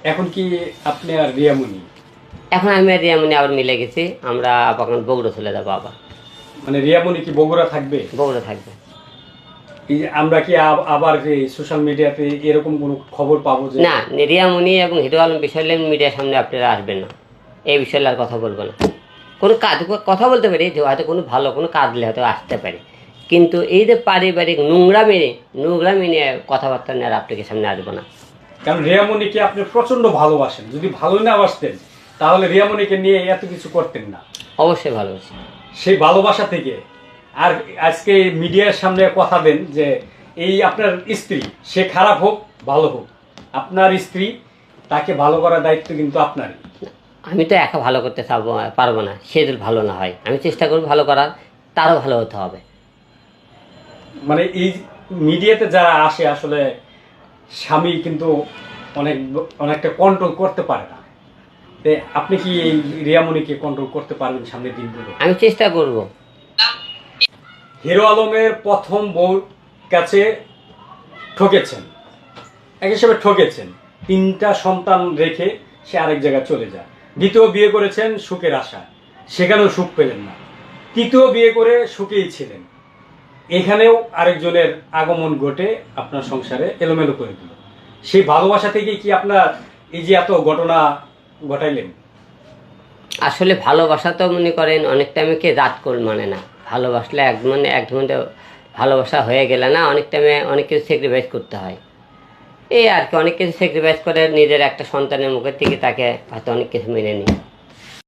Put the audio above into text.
এখন কি আপনি আর রিয়ামণি? এখন আমি আর রিয়ামণি আবার মিলে গেছি, আমরা এখন বগুড়া চলে যাবো আবার। মানে রিয়ামণি কি বগুড়া থাকবে? বগুড়া থাকবে। এই যে আমরা কি আবার সোশ্যাল মিডিয়াতে এরকম কোনো খবর পাবো যে না, রিয়ামণি এবং হিরো আলম বিষয়ে মিডিয়ার সামনে আপনারা আসবেন না, এই বিষয়ে আর কথা বলবো না। কোনো কাজ কথা বলতে পারি যে হয়তো কোনো ভালো কোনো কাজ দিলে হয়তো আসতে পারি, কিন্তু এই যে পারিবারিক নোংরামি নিয়ে কথাবার্তা নিয়ে আর আপনাকে সামনে আসবো না। কারণ রিয়ামণিকে আপনি প্রচন্ড ভালোবাসেন, যদি ভালোই না বাসতেন তাহলে রিয়ামণিকে নিয়ে এত কিছু করতেন না। অবশ্যই ভালোবাসি। সেই ভালোবাসা থেকে আর আজকে মিডিয়ার সামনে কথা দেন যে এই আপনার স্ত্রী, সে খারাপ হোক ভালো হোক, আপনার স্ত্রী, তাকে ভালো করার দায়িত্ব কিন্তু আপনারই। আমি তো একা ভালো করতে পারবো না, সে যদি ভালো না হয় আমি চেষ্টা করবো ভালো করার, তারও ভালো হতে হবে। মানে এই মিডিয়াতে যারা আসে আসলে স্বামী কিন্তু অনেকটা কন্ট্রোল করতে পারে না। আপনি কি এই রিয়ামণিকে কন্ট্রোল করতে পারবেন সামনের দিনগুলো? আমি চেষ্টা করব। হিরো আলমের প্রথম বউর কাছে ঠকেছেন, এক হিসেবে ঠকেছেন। 3টা সন্তান রেখে সে আরেক জায়গায় চলে যায়। দ্বিতীয় বিয়ে করেছেন সুখের আশায়, সেখানেও সুখ পেলেন না। তৃতীয় বিয়ে করে সুখেই ছিলেন, এখানেও আরেকজনের আগমন ঘটে আপনার সংসারে এলোমেলো করে দিল। সেই ভালোবাসা থেকে কি আপনার এই যে এত ঘটনা ঘটাইলেন? আসলে ভালোবাসা তো মনে করেন অনেক টাইমে কে রাত কোল মানে না, ভালোবাসলে এক ঘন্টা ভালোবাসা হয়ে গেলে না, অনেক টাইমে অনেক কিছু স্যাক্রিফাইস করতে হয়। এই আর কি, অনেক কিছু স্যাক্রিফাইস করে নিজের একটা সন্তানের মুখের থেকে তাকে হয়তো অনেক কিছু মেনে নিই।